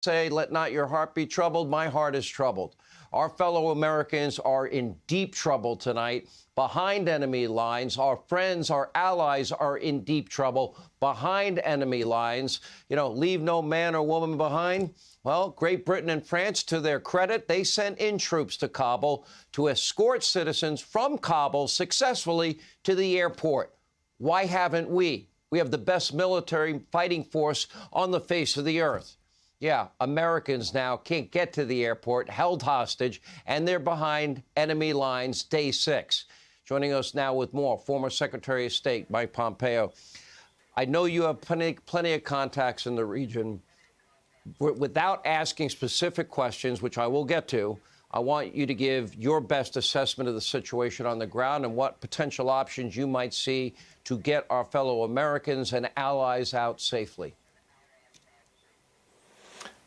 say, let not your heart be troubled. My heart is troubled. Our fellow Americans are in deep trouble tonight, behind enemy lines. Our friends, our allies are in deep trouble behind enemy lines. You know, leave no man or woman behind. Well, Great Britain and France, to their credit, they sent in troops to Kabul to escort citizens from Kabul successfully to the airport. Why haven't we? We have the best military fighting force on the face of the earth. Yeah, Americans now can't get to the airport, held hostage, and they're behind enemy lines day 6. Joining us now with more, former Secretary of State Mike Pompeo. I know you have plenty of contacts in the region. Without asking specific questions, which I will get to, I want you to give your best assessment of the situation on the ground and what potential options you might see to get our fellow Americans and allies out safely.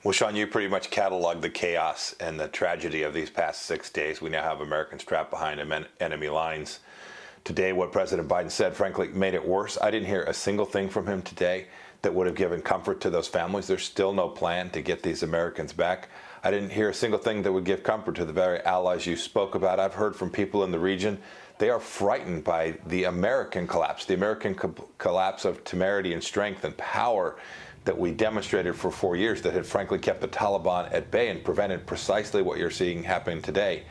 Well, Sean, you pretty much cataloged the chaos and the tragedy of these past 6 days. We now have Americans trapped behind enemy lines. Today, what President Biden said, frankly, made it worse. I didn't hear a single thing from him today that would have given comfort to those families. There's still no plan to get these Americans back. I didn't hear a single thing that would give comfort to the very allies you spoke about. I've heard from people in the region. They are frightened by the American collapse, the American collapse of temerity and strength and power that we demonstrated for 4 years that had frankly kept the Taliban at bay and prevented precisely what you're seeing happening today.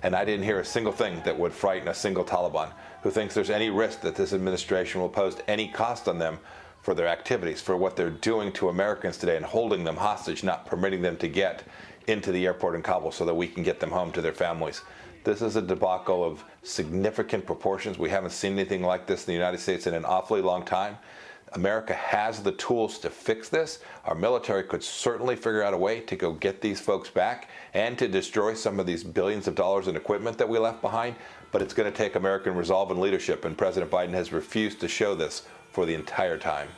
And I didn't hear a single thing that would frighten a single Taliban who thinks there's any risk that this administration will pose any cost on them for their activities, for what they're doing to Americans today and holding them hostage, not permitting them to get into the airport in Kabul so that we can get them home to their families. This is a debacle of significant proportions. We haven't seen anything like this in the United States in an awfully long time. America has the tools to fix this. Our military could certainly figure out a way to go get these folks back and to destroy some of these billions of dollars in equipment that we left behind. But it's going to take American resolve and leadership, and President Biden has refused to show this for the entire time.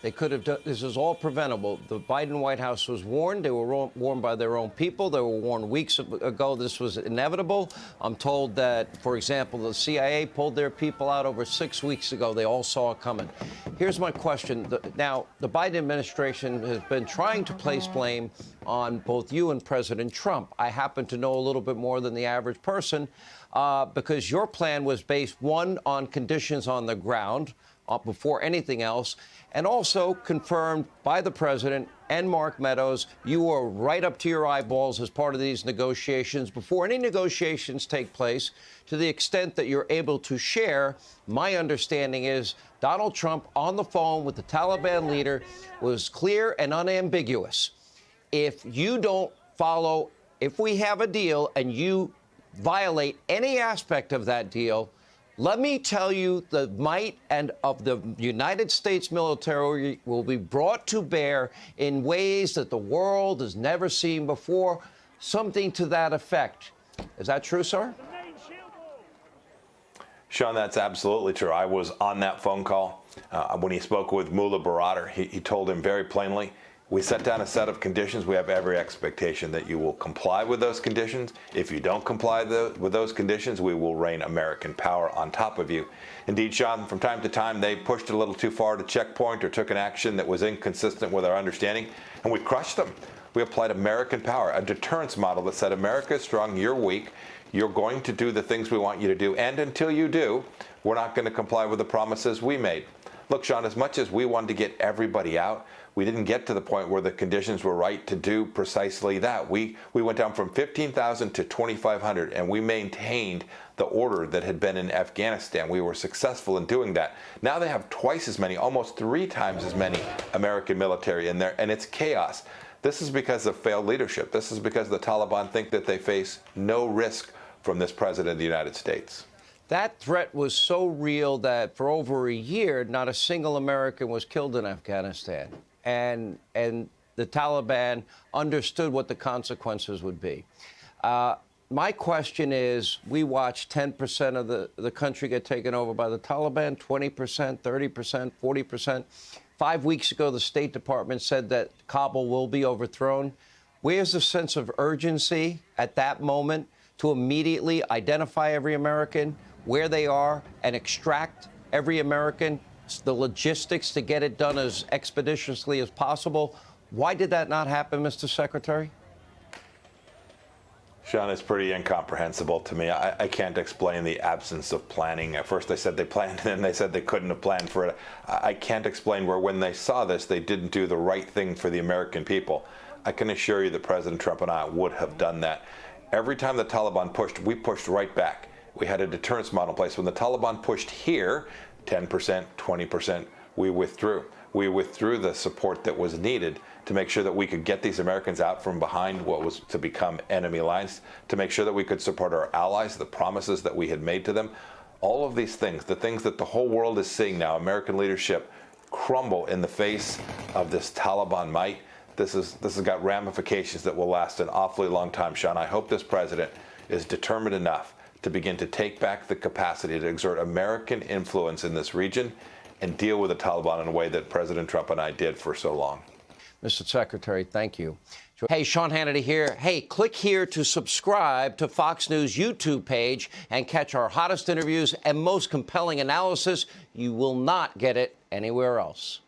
They could have done this. Is all preventable. The Biden White House was warned. They were warned by their own people. They were warned weeks ago this was inevitable. I'm told that, for example, the CIA pulled their people out over 6 weeks ago. They all saw it coming. Here's my question. Now, the Biden administration has been trying to place blame on both you and President Trump. I happen to know a little bit more than the average person because your plan was based, one, on conditions on the ground before anything else, and also confirmed by the president and Mark Meadows. You were right up to your eyeballs as part of these negotiations before any negotiations take place. To the extent that you're able to share, my understanding is Donald Trump on the phone with the Taliban leader was clear and unambiguous. If you don't follow, if we have a deal and you violate any aspect of that deal, let me tell you, the might and of the United States military will be brought to bear in ways that the world has never seen before. Something to that effect. Is that true, sir? Sean, that's absolutely true. I was on that phone call when he spoke with Mullah Baradar. He told him very plainly, we set down a set of conditions. We have every expectation that you will comply with those conditions. If you don't comply with those conditions, we will rain American power on top of you. Indeed, Sean, from time to time, they pushed a little too far to checkpoint or took an action that was inconsistent with our understanding, and we crushed them. We applied American power, a deterrence model that said America is strong, you're weak, you're going to do the things we want you to do, and until you do, we're not going to comply with the promises we made. Look, Sean, as much as we wanted to get everybody out, we didn't get to the point where the conditions were right to do precisely that. We went down from 15,000 to 2,500, and we maintained the order that had been in Afghanistan. We were successful in doing that. Now they have twice as many, almost 3 times as many American military in there, and it's chaos. This is because of failed leadership. This is because the Taliban think that they face no risk from this president of the United States. That threat was so real that for over a year, not a single American was killed in Afghanistan. And the Taliban understood what the consequences would be. My question is, we watched 10% of the country get taken over by the Taliban, 20%, 30%, 40%. 5 weeks ago, the State Department said that Kabul will be overthrown. Where's the sense of urgency at that moment to immediately identify every American, where they are, and extract every American, the logistics to get it done as expeditiously as possible? Why did that not happen, Mr. Secretary? Sean, it's pretty incomprehensible to me. I can't explain the absence of planning. At first they said they planned, and then they said they couldn't have planned for it. I can't explain where when they saw this, they didn't do the right thing for the American people. I can assure you that President Trump and I would have done that. Every time the Taliban pushed, we pushed right back. We had a deterrence model in place. When the Taliban pushed here, 10%, 20%, we withdrew. We withdrew the support that was needed to make sure that we could get these Americans out from behind what was to become enemy lines, to make sure that we could support our allies, the promises that we had made to them. All of these things, the things that the whole world is seeing now, American leadership crumble in the face of this Taliban might. This has got ramifications that will last an awfully long time, Sean. I hope this president is determined enough to begin to take back the capacity to exert American influence in this region and deal with the Taliban in a way that President Trump and I did for so long. Mr. Secretary, thank you. Hey, Sean Hannity here. Hey, click here to subscribe to Fox News YouTube page and catch our hottest interviews and most compelling analysis. You will not get it anywhere else.